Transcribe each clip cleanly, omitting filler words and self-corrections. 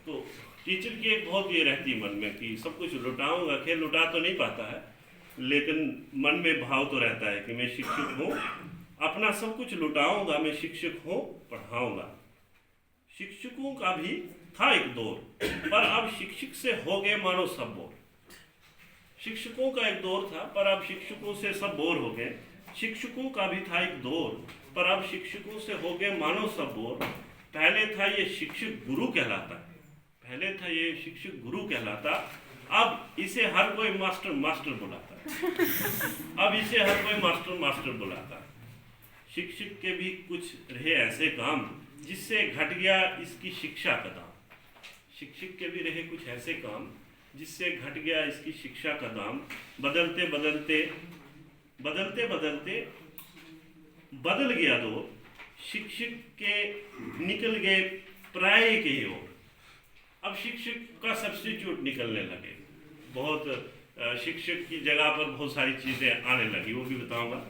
तो टीचर की एक बहुत ये रहती मन में कि सब कुछ लुटाऊंगा, खैर लुटा तो नहीं पाता है, लेकिन मन में भाव तो रहता है कि मैं शिक्षक हूँ, अपना सब कुछ लुटाऊंगा, मैं शिक्षक हूँ, पढ़ाऊंगा। शिक्षकों का भी था एक दौर, पर अब शिक्षक से हो गए मानो सब बोर। शिक्षकों का एक दौर था, पर अब शिक्षकों से सब बोर हो गए। शिक्षकों का भी था एक दौर, पर अब शिक्षकों से हो गए मानो सब बोर। पहले था ये शिक्षक गुरु कहलाता, पहले था ये शिक्षक गुरु कहलाता, अब इसे हर कोई मास्टर मास्टर बुलाता। अब इसे हर कोई मास्टर मास्टर बुलाता। शिक्षक के भी कुछ रहे ऐसे काम जिससे घट गया इसकी शिक्षा का दाम। शिक्षक के भी रहे कुछ ऐसे काम जिससे घट गया इसकी शिक्षा का दाम। बदलते बदलते बदलते बदलते बदल गया दौर, शिक्षक के निकल गए पराये की ओर। अब शिक्षक का सब्स्टिट्यूट निकलने लगे, बहुत शिक्षक की जगह पर बहुत सारी चीज़ें आने लगी, वो भी बताऊंगा।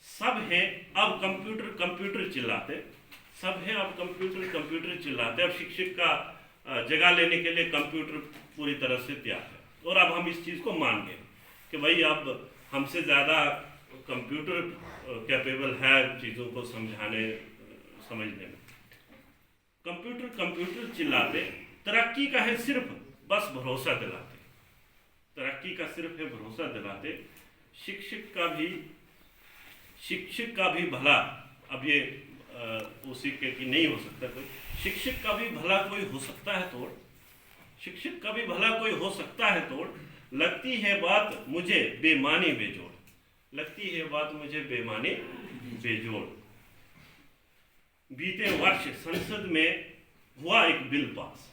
सब हैं अब कंप्यूटर कंप्यूटर चिल्लाते, सब हैं अब कंप्यूटर कंप्यूटर चिल्लाते। अब शिक्षक का जगह लेने के लिए कंप्यूटर पूरी तरह से तैयार है, और अब हम इस चीज़ को मान गए कि भाई अब हमसे ज़्यादा कंप्यूटर कैपेबल है चीज़ों को समझाने समझने में। कंप्यूटर कंप्यूटर चिल्लाते, तरक्की का है सिर्फ बस भरोसा दिलाते, तरक्की का सिर्फ है भरोसा दिलाते। शिक्षक का भी भला, अब ये उसी के कि नहीं हो सकता कोई, शिक्षक का भी भला कोई हो सकता है तोड़, शिक्षक का भी भला कोई हो सकता है तोड़। लगती है बात मुझे बेमानी बेजोड़, लगती है बात मुझे बेमानी बेजोड़। बीते वर्ष संसद में हुआ एक बिल पास,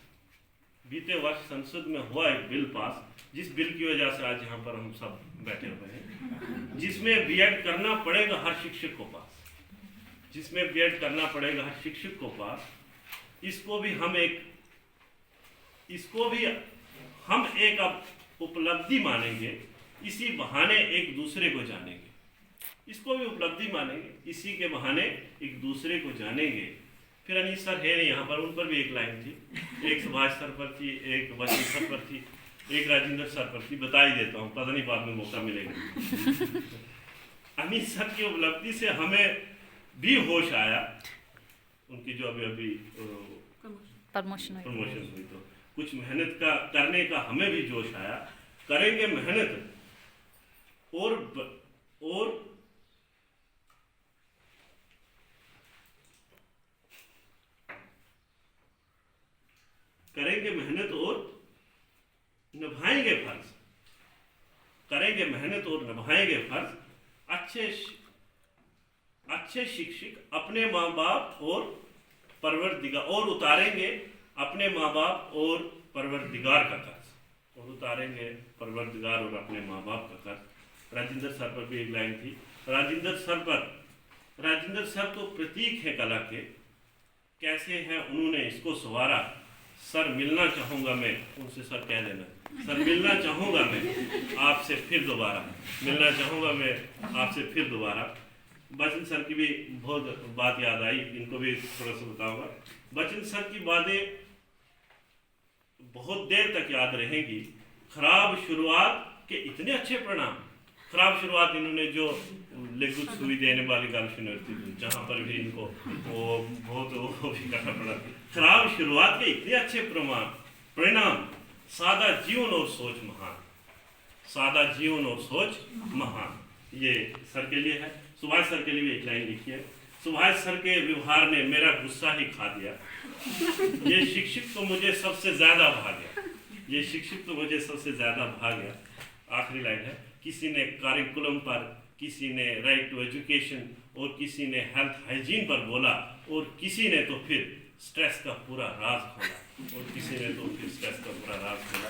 बीते वर्ष संसद में हुआ एक बिल पास, जिस बिल की वजह से आज यहाँ पर हम सब बैठे हुए हैं, जिसमें बीएड करना पड़ेगा हर शिक्षक को पास, जिसमें बीएड करना पड़ेगा हर शिक्षक को पास। इसको भी हम एक अब उपलब्धि मानेंगे, इसी बहाने एक दूसरे को जानेंगे, इसको भी उपलब्धि मानेंगे, इसी के बहाने एक दूसरे को जानेंगे। फिर अनीस सर है नहीं यहाँ पर, उन पर भी एक लाइन थी, एक सुभाष सर पर थी, एक वसीम सर पर थी, एक राजेंद्र सर पर थी, बता ही देता हूँ, पता नहीं बाद में मौका मिलेगा। अनीस सर की उपलब्धि से हमें भी होश आया, उनकी जो अभी प्रमोशन हुई, तो कुछ मेहनत का करने का हमें भी जोश आया। करेंगे मेहनत और करेंगे मेहनत और निभाएंगे फर्ज, करेंगे मेहनत और निभाएंगे फर्ज। अच्छे शिक्षक अपने माँ बाप और परवरदिगार, और उतारेंगे अपने माँ बाप और परवरदिगार का कर्ज, और उतारेंगे परवरदिगार और अपने माँ बाप का कर्ज। राजेंद्र सर पर भी एक लाइन थी, राजेंद्र सर तो प्रतीक है कला के, कैसे हैं उन्होंने इसको संवारा। सर मिलना चाहूँगा मैं उनसे, सर कह देना, सर मिलना चाहूँगा मैं आपसे फिर दोबारा, मिलना चाहूँगा मैं आपसे फिर दोबारा। बच्चन सर की भी बहुत बात याद आई, इनको भी थोड़ा सा बताऊँगा। बच्चन सर की बातें बहुत देर तक याद रहेंगी। खराब शुरुआत के इतने अच्छे परिणाम, खराब शुरुआत इन्होंने जो लेखुत सुई देने वाली गाल सुनती थी, जहाँ पर भी इनको वो बहुत वो भी करना पड़ा। खराब शुरुआत के इतने अच्छे परिणाम, सादा जीवन और सोच महान, सादा जीवन और सोच महान। ये सर के लिए है। सुभाष सर के लिए भी एक लाइन लिखी है, सुभाष सर के व्यवहार ने मेरा गुस्सा ही खा दिया, ये शिक्षक तो मुझे सबसे ज्यादा भा गया, ये शिक्षक तो मुझे सबसे ज्यादा भा गया। आखिरी लाइन है, किसी ने करिकुलम पर, किसी ने राइट टू एजुकेशन, और किसी ने हेल्थ हाइजीन पर बोला, और किसी ने तो फिर स्ट्रेस का पूरा राज खोला, और किसी ने तो फिर स्ट्रेस का पूरा राज खोला।